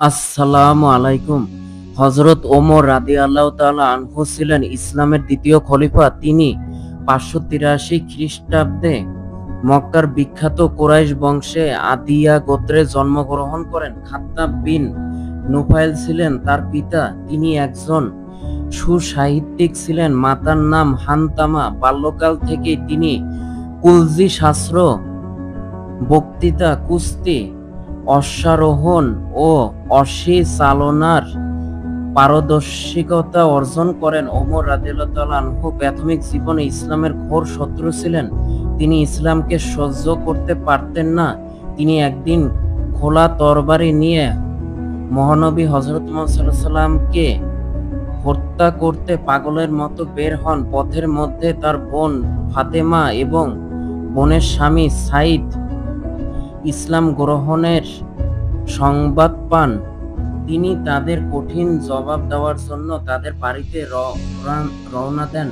আসসালামু আলাইকুম। হযরত ওমর রাদিয়াল্লাহু তাআলা আনহু ছিলেন ইসলামের দ্বিতীয় খলিফা। তিনি 583 খ্রিস্টাব্দে মক্কার বিখ্যাত কুরাইশ বংশে আদিয়া গোত্রে জন্মগ্রহণ করেন। খাত্তাব বিন নুফাইল ছিলেন তার পিতা। তিনি একজন সুসাহিত্যিক ছিলেন। মাতার নাম হানতামা। বাল্যকাল থেকেই তিনি কুলজি শাস্ত্র, বক্তৃতা, কুস্তি, অশ্বারোহণ ও অশ্বী চালনার পারদর্শিকতা অর্জন করেন। ওমর রাদিয়াল্লাহু তাআলা আনহু প্রাথমিক জীবনে ইসলামের ঘোর শত্রু ছিলেন। তিনি ইসলামকে সহ্য করতে পারতেন না। তিনি একদিন খোলা তরবারি নিয়ে মহানবী হযরত মুহাম্মদ সাল্লাল্লাহু আলাইহি ওয়াসাল্লামকে হত্যা করতে পাগলের মতো বের হন। পথের মধ্যে তার বোন ফাতেমা এবং বোনের স্বামী সাইদ ইসলাম গ্রহণের সংবাদ পান। তিনি তাদের কঠিন জবাব দেওয়ার জন্য তাদের বাড়িতে রওনা দেন।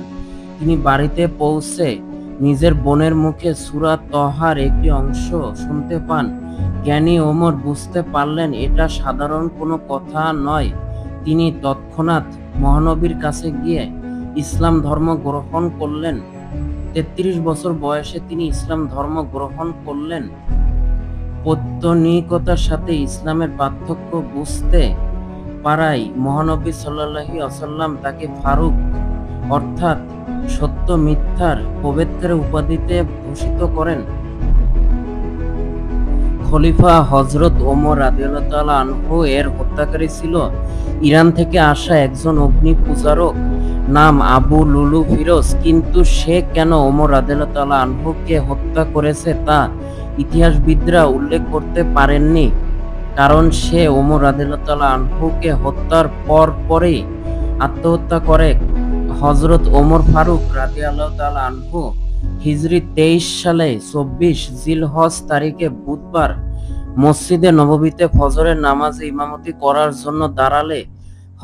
তিনি বাড়িতে পৌঁছে নিজের বোনের মুখে সূরা তহার একটি অংশ শুনতে পান। জ্ঞানী ওমর বুঝতে পারলেন এটা সাধারণ কোনো কথা নয়। তিনি তৎক্ষণাৎ মহানবীর কাছে গিয়ে ইসলাম ধর্ম গ্রহণ করলেন। ৩৩ বছর বয়সে তিনি ইসলাম ধর্ম গ্রহণ করলেন। পৌত্তলিকতার সাথে ইসলামের পার্থক্য বুঝতে পারায় মহানবী সাল্লাল্লাহু আলাইহি ওয়াসাল্লাম তাকে ফারুক অর্থাৎ সত্য মিথ্যার প্রভেদকারী উপাধিতে ভূষিত করেন। খলিফা হযরত ওমর রাদিয়াল্লাহু তাআলা আনহু এর হত্যাকারী ছিল ইরান থেকে আসা একজন অগ্নি পূজারক, নাম আবু লুলু ফিরোজ। কিন্তু সে কেন ওমর রাদিয়াল্লাহু তাআলা আনহুকে হত্যা করেছে তা ইতিহাসবিদরা উল্লেখ করতে পারেননি। কারণ সে ওমর রাদিয়াল্লাহু তাআলা আনহুকে হত্যার পরপরই আত্মহত্যা করে। হযরত ওমর ফারুক রাদিয়াল্লাহু তাআলা আনহু হিজরি 23 সালে 24 জিলহজ তারিখে বুধবার মসজিদে নববীতে ফজরের নামাজে ইমামতি করার জন্য দাঁড়ালে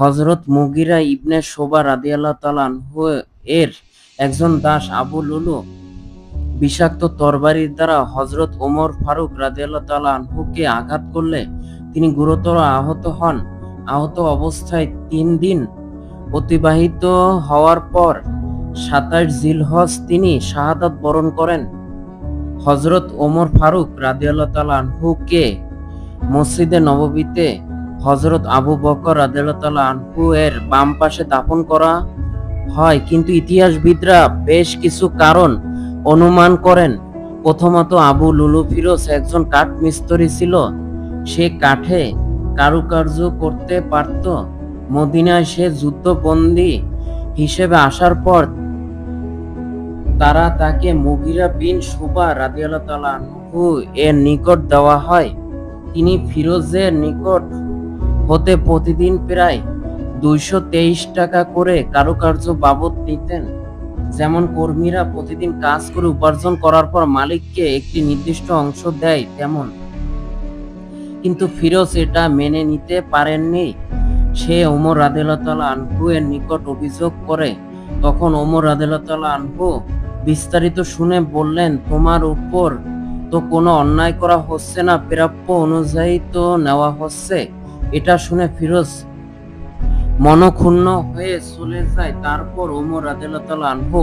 হযরত মুগিরা ইবনে শুবা রাদিয়াল্লাহু তাআলা আনহু এর একজন দাস আবু লুলু বিষাক্ত তরবারির দ্বারা হযরত ওমর ফারুক রাদিয়াল্লাহু তাআলা আনহুকে আঘাত করলে তিনি গুরুতর আহত হন। আহত অবস্থায় 3 দিন অতিবাহিত হওয়ার পর 27 জিলহজ তিনি শাহাদাত বরণ করেন। হযরত ওমর ফারুক রাদিয়াল্লাহু তাআলা আনহুকে মসজিদে নববীতে হযরত আবু বকর রাদিয়াল্লাহু তাআলা আনহু এর বাম পাশে দাফন করা হয়। কিন্তু ইতিহাসবিদরা বেশ কিছু কারণ অনুমান করেন। প্রথমত, আবু লুলু ফিরোজ একজন কাঠ মিস্ত্রি ছিল। সে কাঠে কারুকার্য করতে পারত। মদিনায় সে যুদ্ধবন্দী হিসেবে আসার পর তারা তাকে মুগিরা বিন শুবা রাদিয়াল্লাহু তাআলা আনহু এর নিকট দেওয়া হয়। তিনি ফিরোজের নিকট হতে প্রতিদিন প্রায় 223 টাকা করে কারুকার্য বাবদ নিতেন। যেমন কর্মীরা প্রতিদিন কাজ করে উপার্জন করার পর মালিককে একটি নির্দিষ্ট অংশ দেয় তেমন। কিন্তু ফিরোজ এটা মেনে নিতে পারেননি। সে ওমর রাদিয়াল্লাহু তাআলা আনহু এর নিকট অভিযোগ করে। তখন ওমর রাদিয়াল্লাহু তাআলা আনহু বিস্তারিত শুনে বললেন, তোমার উপর তো কোনো অন্যায় করা হচ্ছে না, প্রাপ্য অনুযায়ী তো নেওয়া হচ্ছে। এটা শুনে ফিরোজ মনক্ষুণ্ণ হয়ে চলে যায়। তারপর ওমর রাদিয়াল্লাহু তাআলা আনহু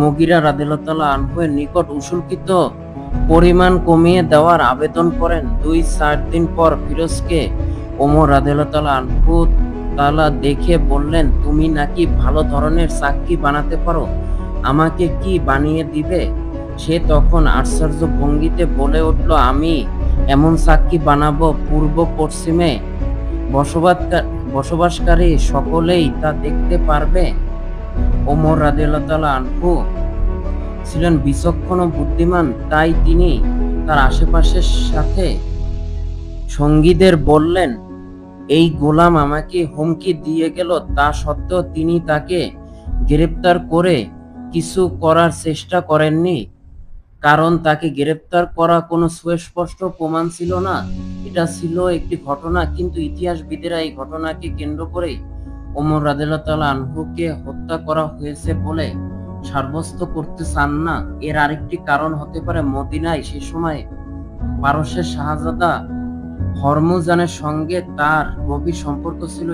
মুগিরা রাদিয়াল্লাহু তাআলা আনহু এর নিকট উসুলকৃত পরিমাণ কমিয়ে দেওয়ার আবেদন করেন। 2-4 দিন পর ফিরোজকে ওমর রাদিয়াল্লাহু তাআলা আনহু দেখে বললেন, তুমি নাকি ভালো ধরনের চাকরি বানাতে পারো, আমাকে কি বানিয়ে দিবে? সে তখন আশ্চর্য ভঙ্গিতে বলে উঠল, আমি এমন চাকরি বানাবো পূর্ব পশ্চিমে বসবাসকারী সকলেই তা দেখতে পারবে। ওমর রাদিয়াল্লাহু তাআলা আনহু ছিলেন বিচক্ষণ ও বুদ্ধিমান। তাই তিনি তার আশেপাশের সাথে সঙ্গীদের বললেন, এই গোলাম আমাকে হুমকি দিয়ে গেল। তা সত্ত্বেও তিনি তাকে গ্রেপ্তার করে কিছু করার চেষ্টা করেননি। কারণ তাকে গ্রেপ্তার করা কোনো সুস্পষ্ট প্রমাণ ছিল না। এটা ছিল একটি ঘটনা। কিন্তু ইতিহাসবিদেরা এই ঘটনাকে কেন্দ্র করে ওমর রাদিয়াল্লাহু তাআলা আনহুকে হত্যা করা হয়েছে বলে সাব্যস্ত করতে চান না। এর আরেকটি কারণ হতে পারে মদিনায় সে সময় পারস্যের শাহজাদা হরমুজানের সঙ্গে তার গভীর সম্পর্ক ছিল।